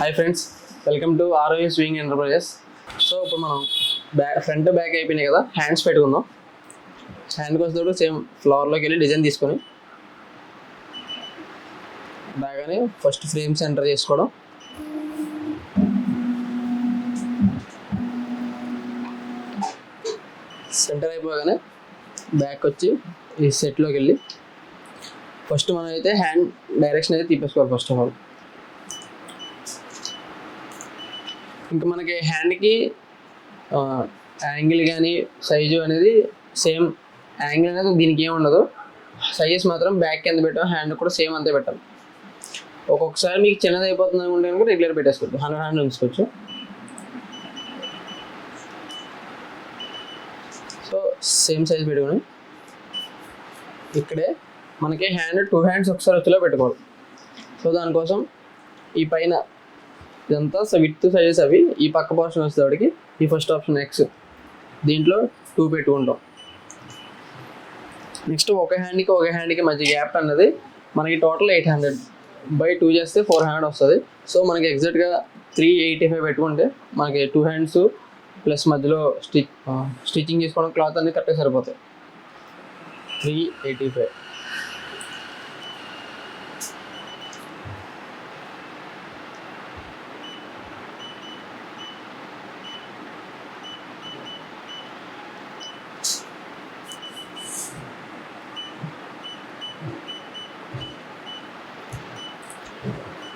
Hi friends, welcome to ROA swing enterprises. So ఇప్పుడు మనం front back అయిపోయినాయి కదా, హ్యాండ్స్ పెట్టుకుందాం. హ్యాండ్కి వచ్చేటప్పుడు సేమ్ ఫ్లవర్లోకి వెళ్ళి డిజైన్ తీసుకొని బాగానే ఫస్ట్ ఫ్రేమ్ సెంటర్ చేసుకోవడం. సెంటర్ అయిపోగానే బ్యాక్ వచ్చి ఈ సెట్లోకి వెళ్ళి ఫస్ట్ మనం అయితే హ్యాండ్ డైరెక్షన్ అయితే తీపేసుకోవాలి ఫస్ట్ ఆఫ్ ఆల్. ఇంకా మనకి హ్యాండ్కి యాంగిల్ కానీ సైజు అనేది సేమ్. యాంగిల్ అనేది దీనికి ఏమి ఉండదు, సైజెస్ మాత్రం బ్యాక్ కింద పెట్టాం, హ్యాండ్ కూడా సేమ్ అంతే పెట్టాలి. ఒక్కొక్కసారి మీకు చిన్నది అయిపోతుంది అనుకుంటే కనుక రెగ్యులర్ పెట్టేసుకోవచ్చు, 100 హ్యాండ్ ఉంచుకోవచ్చు. సో సేమ్ సైజ్ పెట్టుకుని ఇక్కడే మనకి హ్యాండ్ 2 హ్యాండ్స్ ఒకసారి వచ్చేలా పెట్టుకోవాలి. సో దానికోసం ఈ పైన ఇదంతా విత్ సైజెస్ అవి, ఈ పక్క పోర్షన్ వచ్చేవాడికి ఈ ఫస్ట్ ఆప్షన్ ఎక్స్, దీంట్లో 2 పెట్టుకుంటాం. నెక్స్ట్ ఒక హ్యాండ్కి మధ్య గ్యాప్ అన్నది మనకి టోటల్ 800/2 చేస్తే 400 వస్తుంది. సో మనకి ఎగ్జాక్ట్గా 385 పెట్టుకుంటే మనకి 2 హ్యాండ్స్ ప్లస్ మధ్యలో స్టిచ్చింగ్ చేసుకోవడం క్లాత్ అన్నీ కరెక్ట్గా సరిపోతాయి. 385.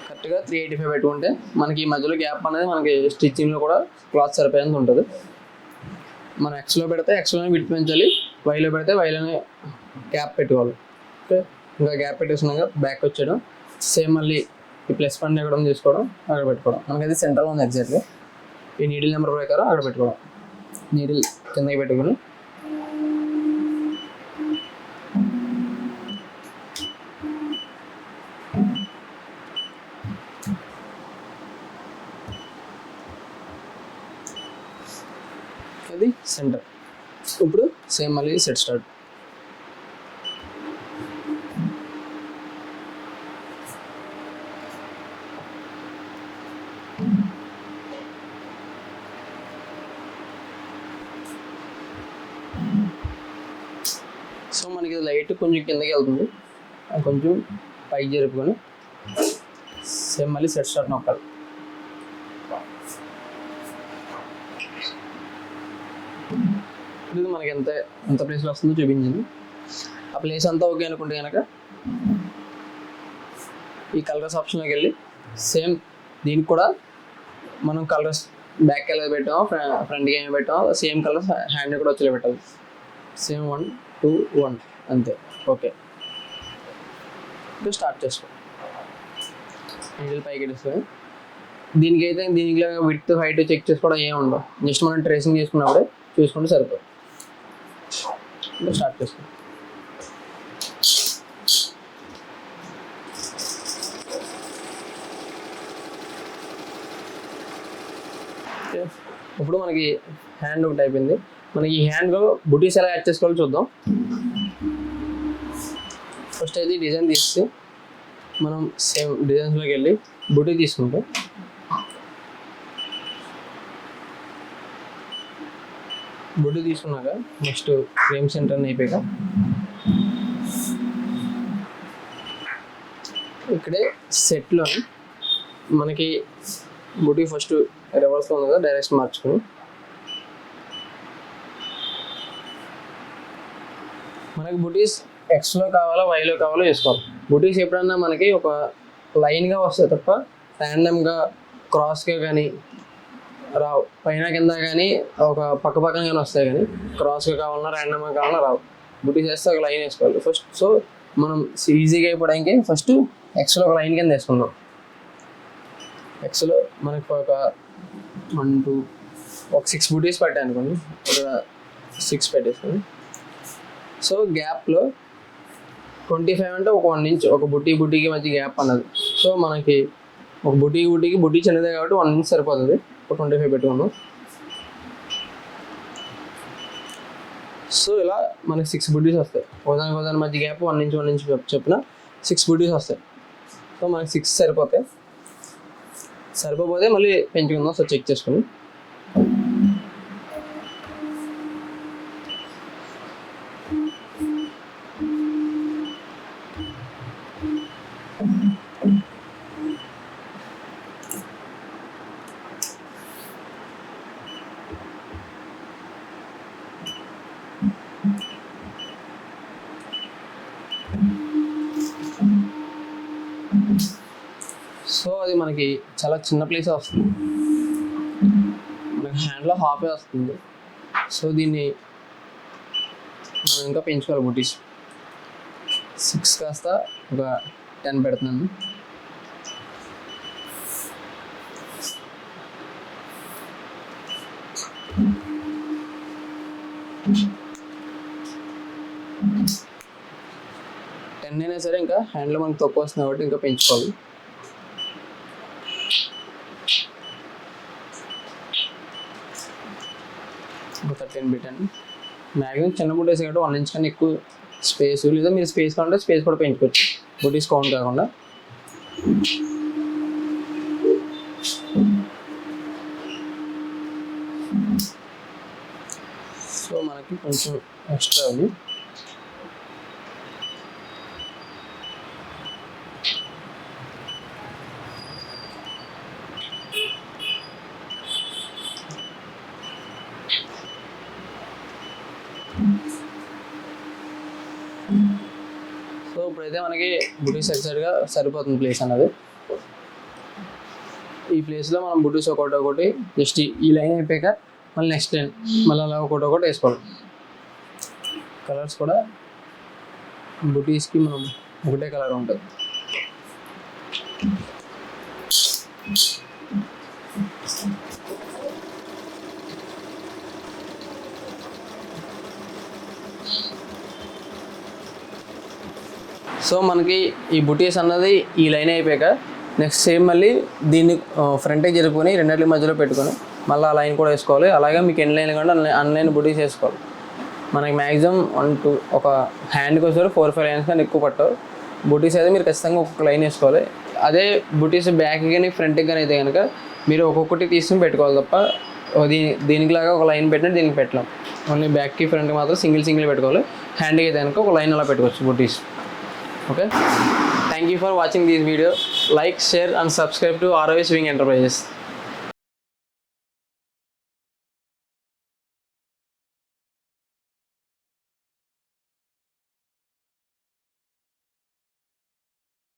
కరెక్ట్గా 385 పెట్టుకుంటే మనకి ఈ మధ్యలో గ్యాప్ అనేది మనకి స్టిచ్చింగ్లో కూడా క్లాత్ సరిపోయేంత ఉంటుంది. మనం ఎక్స్లో పెడితే ఎక్స్లోనే విడ్త్ పెంచాలి, వైలో పెడితే వైలోనే గ్యాప్ పెట్టుకోవాలి. ఓకే, ఇంకా గ్యాప్ పెట్టేసుకున్నాక బ్యాక్ వచ్చేయడం, సేమ్ మళ్ళీ ఈ ప్లస్ పని ఎక్కడం తీసుకోవడం, అక్కడ పెట్టుకోవడం. మనకైతే సెంటర్లో ఉంది ఎగ్జాక్ట్గా. ఈ నీడిల్ నెంబర్ ప్రకారం అక్కడ పెట్టుకోవడం, నీడిల్ కిందకి పెట్టుకుని అది సెంటర్. ఇప్పుడు సేమ్ మళ్ళీ సెట్ స్టార్ట్. సో మనకి లైట్ కొంచెం కిందకి వెళ్తుంది, కొంచెం పైకి జరుపుకొని సేమ్ మళ్ళీ సెట్ స్టార్ట్ నొక్కాలి. ఇది మనకి ఎంత ప్లేస్లో వస్తుందో చూపించింది. ఆ ప్లేస్ అంతా ఓకే అనుకుంటే కనుక ఈ కలర్స్ ఆప్షన్లోకి వెళ్ళి సేమ్ దీనికి కూడా మనం కలర్స్ బ్యాక్ ఎలా పెట్టామో ఫ్రంట్కి ఏమి పెట్టామో సేమ్ కలర్స్ హ్యాండ్ కూడా వచ్చేలా పెట్టాలి. సేమ్ 1 2 1 అంతే. ఓకే, ఇప్పుడు స్టార్ట్ చేసుకో. నీళ్ళు పైకి ఎడుస్తుంది. దీనికైతే దీనిలో విడ్త్ హైట్ చెక్ చేసుకోవడం ఏమి ఉండవు, జస్ట్ మనం ట్రేసింగ్ చేసుకున్నప్పుడే చూసుకుంటే సరిపోతుంది. ఇప్పుడు స్టార్ట్ చేసుకో. ఇప్పుడు మనకి హ్యాండ్ ఒకటి అయిపోయింది. మనకి ఈ హ్యాండ్లో బుటీస్ ఎలా యాడ్ చేసుకోవాలో చూద్దాం. ఫస్ట్ అయితే డిజైన్ తీస్తే మనం సేమ్ డిజైన్స్లోకి వెళ్ళి బుటీ తీసుకుంటాం. బుడ్డు తీసుకున్నాక నెక్స్ట్ ఫ్రేమ్ సెంటర్ అయిపోయాక ఇక్కడే సెట్లో మనకి బుటీ ఫస్ట్ రివర్స్లో ఉంది కదా, డైరెక్షన్ మార్చుకుని మనకి బుటీస్ ఎక్స్లో కావాలా వైలో కావాలో వేసుకోవాలి. బుటీస్ ఎప్పుడన్నా మనకి ఒక లైన్గా వస్తాయి తప్ప ర్యాండమ్గా క్రాస్గా కానీ రావు, పైన కింద కానీ ఒక పక్క పక్కన కానీ వస్తాయి, కానీ క్రాస్గా కావాలన్నా ర్యాండమ్గా కావాలన్నా రావు. బుటీస్ వేస్తే ఒక లైన్ వేసుకోవాలి ఫస్ట్. సో మనం ఈజీగా అయిపోవడానికి ఫస్ట్ ఎక్స్లో ఒక లైన్ కింద వేసుకుందాం. ఎక్స్లో మనకి ఒక 1 2 ఒక 6 బుటీస్ పెట్టాయి అనుకోండి, ఒక 6 పెట్టేసుకొని సో గ్యాప్లో 25 అంటే ఒక 1 ఇంచ్ ఒక బుటీకి మధ్య గ్యాప్ అన్నది. సో మనకి ఒక బుటీకి బుటీ చిన్నదే కాబట్టి 1 ఇంచ్ సరిపోతుంది. ఒక 25 పెట్టుకున్నాం. సో ఇలా మనకి 6 బుటీస్ వస్తాయి. ఒకదాని మధ్య గ్యాప్ 1 ఇంచ్ చొప్పున 6 బుటీస్ వస్తాయి. సో మనకి 6 సరిపోతాయి. సరిపోతే మళ్ళీ పెంచుకుందాం. సో చెక్ చేసుకుని సో అది మనకి చాలా చిన్న ప్లేస్ వస్తుంది, మనకి హ్యాండ్లో హాఫే వస్తుంది. సో దీన్ని మనం ఇంకా పెంచుకోవాలి. బుటీస్ 6 కాస్త ఒక 10 పెడుతున్నాను. అయినా సరే ఇంకా హ్యాండ్లో మనకు తక్కువ వస్తుంది కాబట్టి ఇంకా పెంచుకోవాలి. ఒక 13 పెట్టండి. మ్యాక్సిమం చిన్న బుటీస్ కాబట్టి 1 ఇంచ్ కన్నా ఎక్కువ స్పేస్, లేదా మీరు స్పేస్ కావాలంటే స్పేస్ కూడా పెంచుకోవచ్చు, బుటీస్ కౌంట్ కాకుండా. సో మనకి కొంచెం ఎక్స్ట్రా ఉంది. సో ఇప్పుడైతే మనకి బుటీస్ ఎగ్జాక్ట్గా సరిపోతుంది ప్లేస్ అన్నది. ఈ ప్లేస్లో మనం బుటీస్ ఒకటి జస్ట్ ఈ లైన్ అయిపోయాక మళ్ళీ నెక్స్ట్ లైన్ మళ్ళీ అలా ఒకటి వేసుకోవాలి. కలర్స్ కూడా బుటీస్కి మనం ఒకటే కలర్ ఉంటుంది. సో మనకి ఈ బుటీస్ అన్నది ఈ లైన్ అయిపోయాక నెక్స్ట్ సేమ్ మళ్ళీ దీన్ని ఫ్రంట్కి జరుపుకొని రెండింటి మధ్యలో పెట్టుకొని మళ్ళీ ఆ లైన్ కూడా వేసుకోవాలి. అలాగే మీకు ఎన్ని లైన్ కంటే అన్లైన్ బుటీస్ వేసుకోవాలి. మనకి మ్యాక్సిమం 1 2 ఒక హ్యాండ్కి వచ్చారు 4-5 లైన్స్ కానీ ఎక్కువ పట్టవు. బుటీస్ అయితే మీరు ఖచ్చితంగా ఒక్కొక్క లైన్ వేసుకోవాలి. అదే బుటీస్ బ్యాక్కి కానీ ఫ్రంట్కి కానీ అయితే కనుక మీరు ఒక్కొక్కటి తీసుకుని పెట్టుకోవాలి తప్ప దీనికిలాగా ఒక లైన్ పెట్టినట్టు దీనికి పెట్టలేం. ఓన్లీ బ్యాక్కి ఫ్రంట్కి మాత్రం సింగిల్ పెట్టుకోవాలి. హ్యాండ్కి అయితే కనుక ఒక లైన్ అలా పెట్టుకోవచ్చు బుటీస్. Okay, thank you for watching this video. Like, share and subscribe to ROS Wing Enterprises.